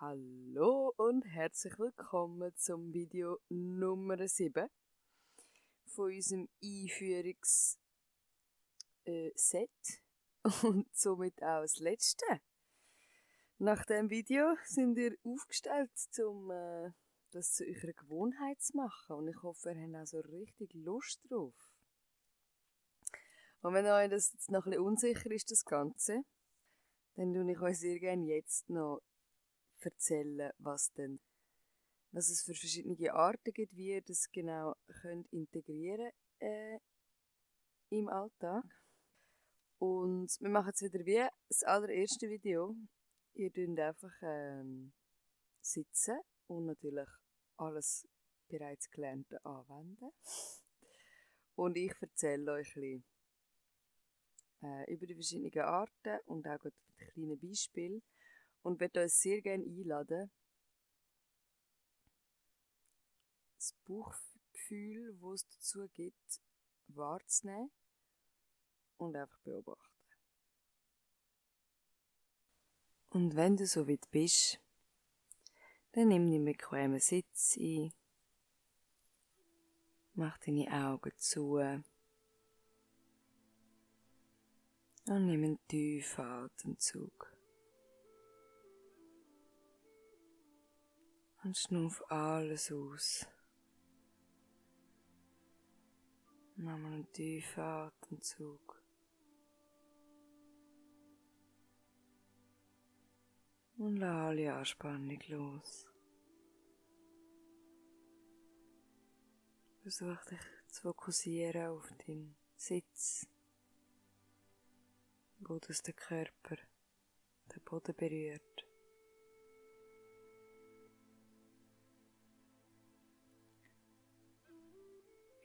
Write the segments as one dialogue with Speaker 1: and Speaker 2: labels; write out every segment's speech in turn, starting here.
Speaker 1: Hallo und herzlich willkommen zum Video Nummer 7 von unserem Einführungsset und somit auch das letzte. Nach diesem Video sind ihr aufgestellt, um das zu eurer Gewohnheit zu machen, und ich hoffe, ihr habt auch so richtig Lust drauf. Und wenn euch das jetzt noch ein bisschen unsicher ist, das Ganze, dann tue ich euch sehr gerne jetzt noch erzählen, was es für verschiedene Arten gibt, wie ihr das genau könnt integrieren im Alltag. Und wir machen es wieder wie das allererste Video. Ihr dürft einfach sitzen und natürlich alles bereits Gelernte anwenden. Und ich erzähle euch ein bisschen über die verschiedenen Arten und auch mit kleinen Beispielen. Und würde euch sehr gerne einladen, das Bauchgefühl, das es dazu gibt, wahrzunehmen und einfach beobachten. Und wenn du so weit bist, dann nimm einen bequemen Sitz ein, mach deine Augen zu und nimm einen tiefen Atemzug. Und schnuff alles aus. Nimm einen tiefen Atemzug. Und lass alle Anspannung los. Versuch dich zu fokussieren auf deinen Sitz, wo das der Körper den Boden berührt.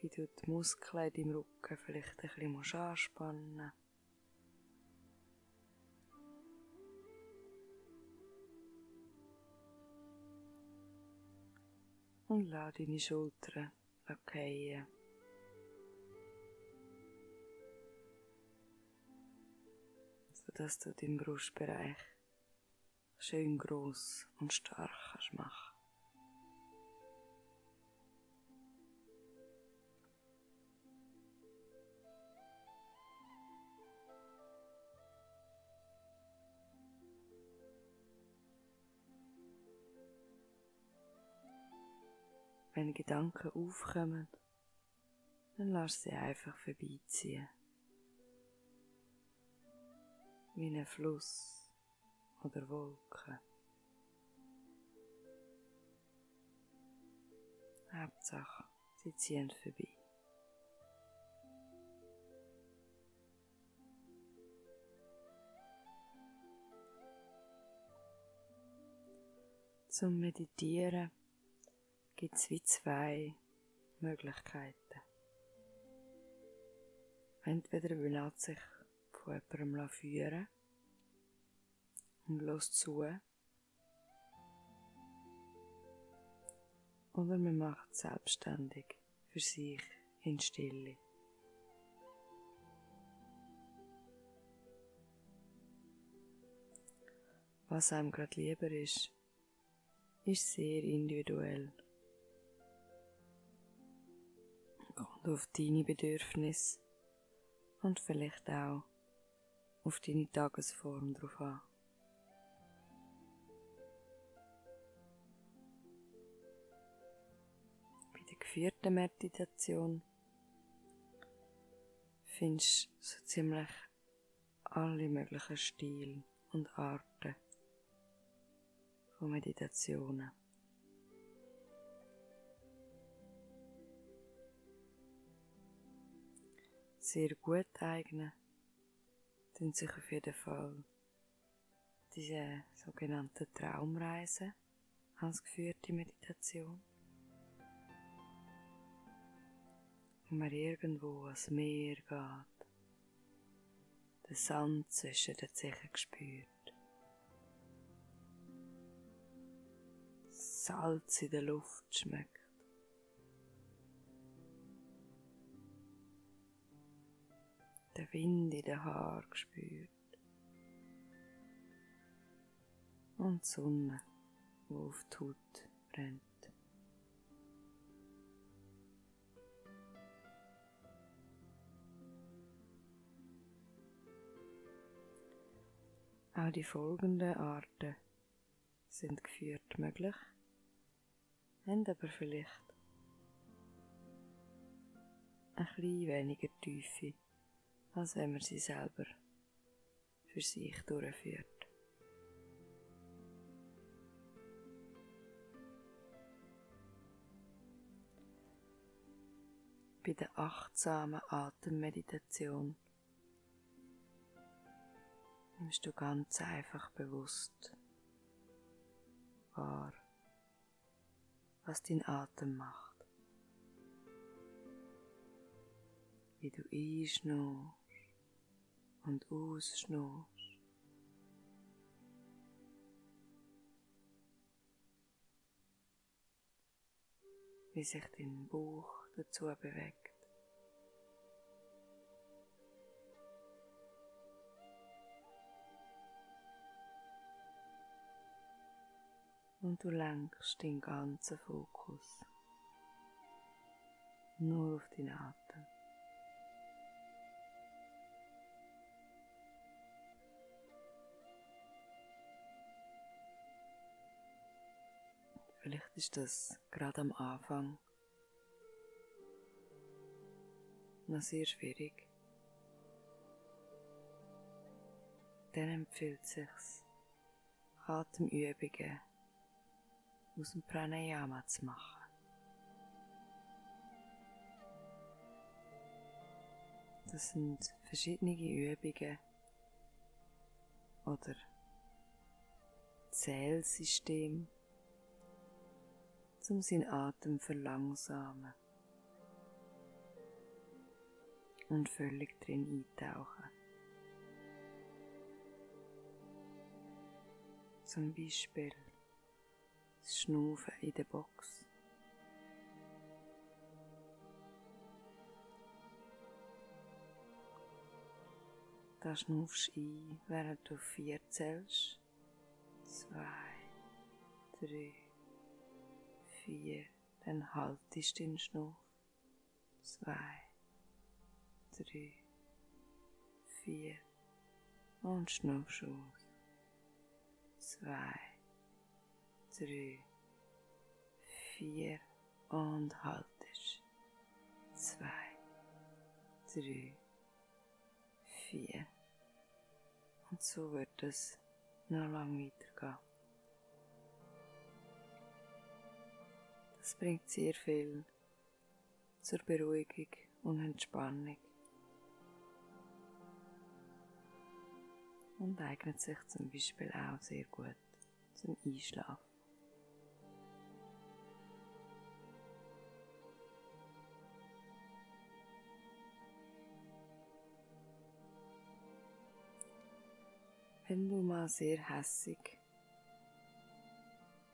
Speaker 1: Wie du die Muskeln in deinem Rücken vielleicht ein bisschen anspannen musst. Und lass deine Schultern fallen. Sodass du deinen Brustbereich schön gross und stark kannst machen. Wenn Gedanken aufkommen, dann lass sie einfach vorbeiziehen. Wie ein Fluss oder Wolke. Hauptsache, sie ziehen vorbei. Zum Meditieren gibt es wie zwei Möglichkeiten. Entweder man lässt sich von jemandem führen und hört zu, oder man macht es selbstständig für sich in Stille. Was einem gerade lieber ist sehr individuell. Kommt auf deine Bedürfnisse und vielleicht auch auf deine Tagesform drauf an. Bei der geführten Meditation findest du so ziemlich alle möglichen Stile und Arten von Meditationen. Sehr gut eignen tun sich auf jeden Fall diese sogenannten Traumreisen als geführte Meditation. Wo man irgendwo ans Meer geht, den Sand zwischen den Zehen spürt, das Salz in der Luft schmeckt. Den Wind in den Haaren spürt und die Sonne die auf die Haut brennt. Auch die folgenden Arten sind geführt möglich, haben aber vielleicht ein bisschen weniger Tiefe, als wenn man sie selber für sich durchführt. Bei der achtsamen Atemmeditation nimmst du ganz einfach bewusst wahr, was dein Atem macht. Wie du einschnurst und ausschnurst. Wie sich dein Bauch dazu bewegt. Und du lenkst deinen ganzen Fokus nur auf deinen Atem. Vielleicht ist das gerade am Anfang noch sehr schwierig. Dann empfiehlt es sich, Atemübungen aus dem Pranayama zu machen. Das sind verschiedene Übungen oder Zählsysteme, um seinen Atem zu verlangsamen und völlig drin eintauchen. Zum Beispiel das Schnaufen in der Box. Da schnaufst du ein, während du 4 zählst. 2, 3, 4. Dann haltest du den Schnuff. 2, 3, 4. Und schnaufst aus. 2, 3, 4 und haltest. 2, 3, 4. Und so wird es noch lange weitergehen. Das bringt sehr viel zur Beruhigung und Entspannung und eignet sich zum Beispiel auch sehr gut zum Einschlafen. Wenn du mal sehr hässig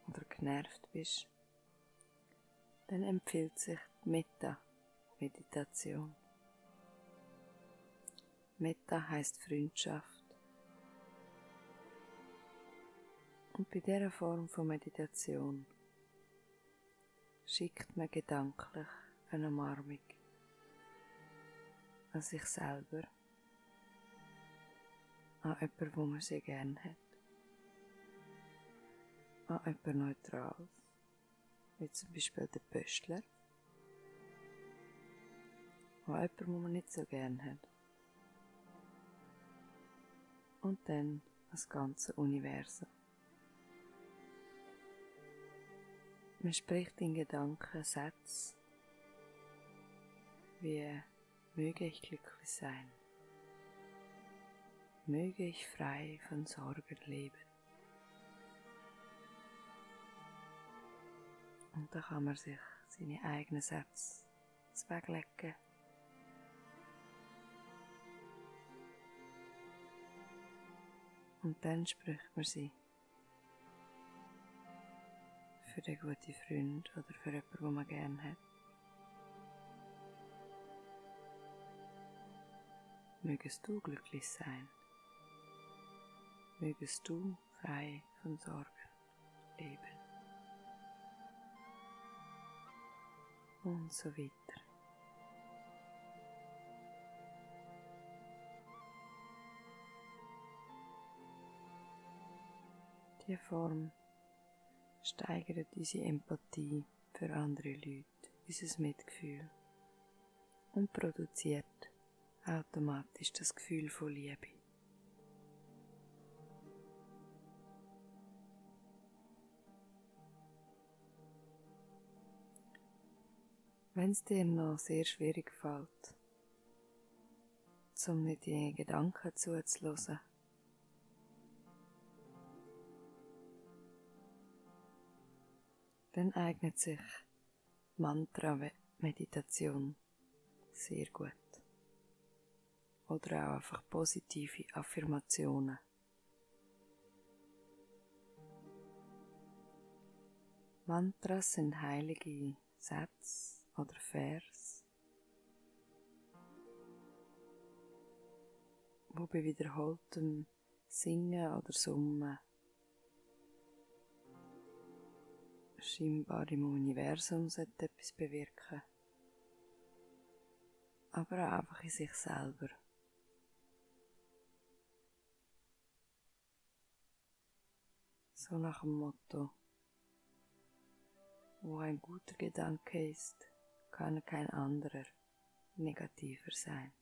Speaker 1: oder genervt bist, dann empfiehlt sich die Metta-Meditation. Metta heisst Freundschaft. Und bei dieser Form von Meditation schickt man gedanklich eine Umarmung an sich selber, an jemanden, den man sehr gerne hat, an jemanden Neutrales, wie zum Beispiel den Pöstler, an jemanden, den man nicht so gerne hat, und dann das ganze Universum. Man spricht in Gedanken Sätze wie möge ich glücklich sein, möge ich frei von Sorgen leben. Und da kann man sich seine eigenen Sätze weglegen. Und dann spricht man sie für den guten Freund oder für jemanden, den man gerne hat. Mögest du glücklich sein. Mögest du frei von Sorgen leben. und so weiter. Diese Form steigert unsere Empathie für andere Leute, unser Mitgefühl und produziert automatisch das Gefühl von Liebe. Wenn es dir noch sehr schwierig fällt, um nicht deine Gedanken zuzulassen, dann eignet sich Mantra-Meditation sehr gut. Oder auch einfach positive Affirmationen. Mantras sind heilige Sätze oder Vers, wo bei wiederholtem Singen oder Summen scheinbar im Universum etwas bewirken, aber auch einfach in sich selber. So nach dem Motto: Wo ein guter Gedanke ist, kann kein anderer negativer sein.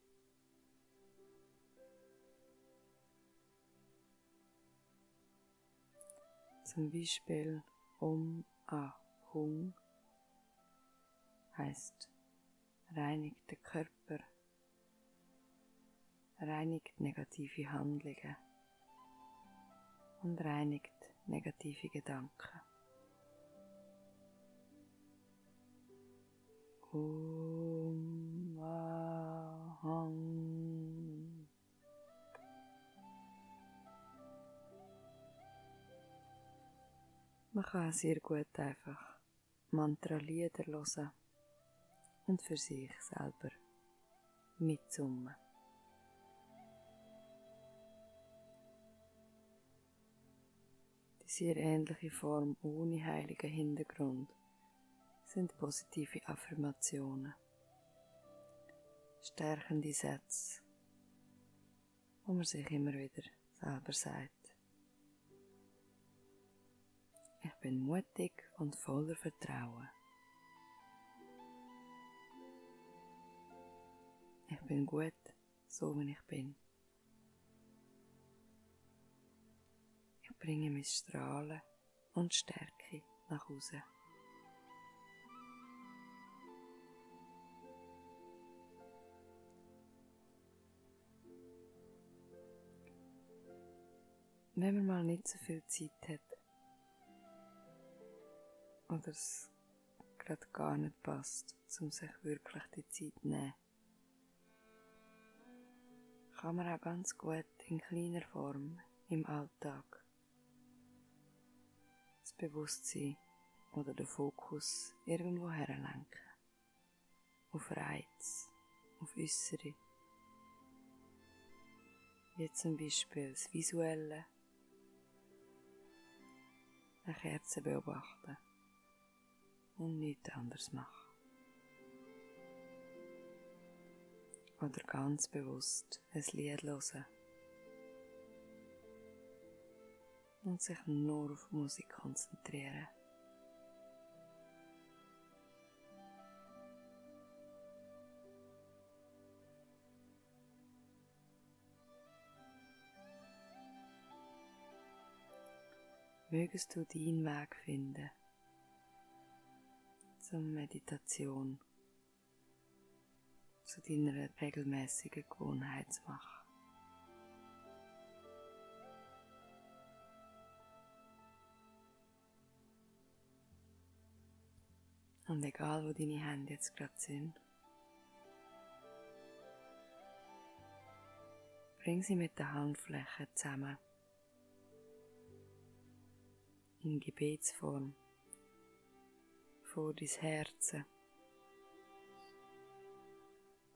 Speaker 1: Zum Beispiel Hung heißt reinigt den Körper, reinigt negative Handlungen und reinigt negative Gedanken. Hung. Man kann sehr gut einfach Mantra-Lieder hören und für sich selber mitsummen. Die sehr ähnliche Form ohne heiligen Hintergrund sind positive Affirmationen, stärkende Sätze, wo man sich immer wieder selber sagt: Ich bin mutig und voller Vertrauen. Ich bin gut, so wie ich bin. Ich bringe mein Strahlen und Stärke nach Hause. Wenn man mal nicht so viel Zeit hat oder es gerade gar nicht passt, um sich wirklich die Zeit zu nehmen, kann man auch ganz gut in kleiner Form im Alltag das Bewusstsein oder den Fokus irgendwo herlenken. Auf Reiz, auf Äußere, wie zum Beispiel das Visuelle, eine Kerze beobachten und nichts anderes machen. Oder ganz bewusst ein Lied hören und sich nur auf Musik konzentrieren. Mögest du deinen Weg finden zur Meditation, zu deiner regelmäßigen Gewohnheit zu machen. Und egal wo deine Hände jetzt gerade sind, bring sie mit den Handflächen zusammen in Gebetsform vor dein Herzen.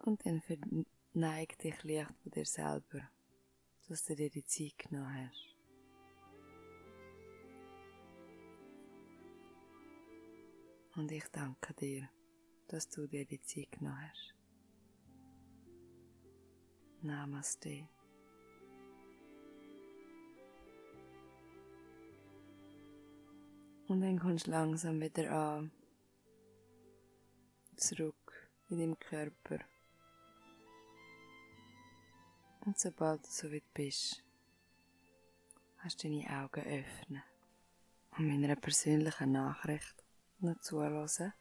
Speaker 1: Und dann verneig dich leicht von dir selber, dass du dir die Zeit genommen hast. Und ich danke dir dass du dir die Zeit genommen hast. Namaste. Und dann kommst du langsam wieder an. Zurück in deinem Körper. Und sobald du so weit bist, kannst du deine Augen öffnen und meiner persönlichen Nachricht noch zuhören,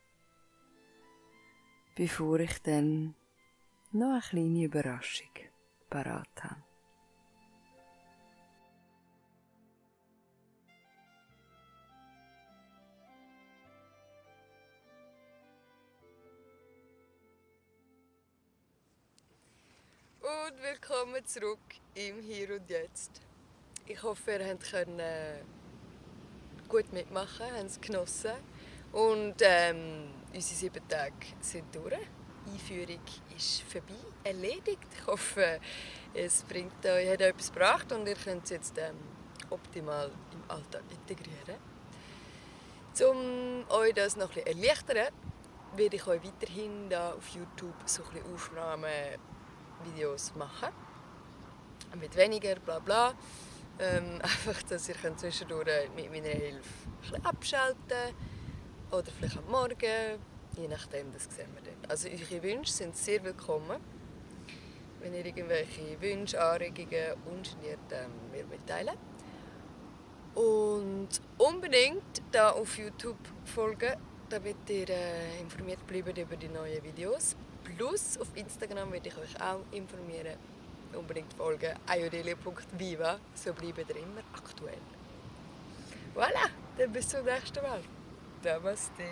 Speaker 1: bevor ich dann noch eine kleine Überraschung parat habe. Und willkommen zurück im Hier und Jetzt. Ich hoffe, ihr könnt gut mitmachen, habt es genossen. Und unsere 7 Tage sind durch. Die Einführung ist vorbei, erledigt. Ich hoffe, es hat euch etwas gebracht und ihr könnt es jetzt optimal im Alltag integrieren. Um euch das noch ein bisschen erleichtern, werde ich euch weiterhin da auf YouTube so ein bisschen Aufnahmevideos machen. Mit weniger bla bla. Einfach, dass ihr zwischendurch mit meiner Hilfe ein bisschen abschalten oder vielleicht am Morgen, je nachdem, das sehen wir dann. Also eure Wünsche sind sehr willkommen. Wenn ihr irgendwelche Wünsche, Anregungen ungeniert mir mitteilen. Und unbedingt da auf YouTube folgen, damit ihr informiert bleibt über die neuen Videos. Plus auf Instagram werde ich euch auch informieren. Unbedingt folgen, ayureli.viva, so bleibt ihr immer aktuell. Voilà, dann bis zum nächsten Mal. Namaste.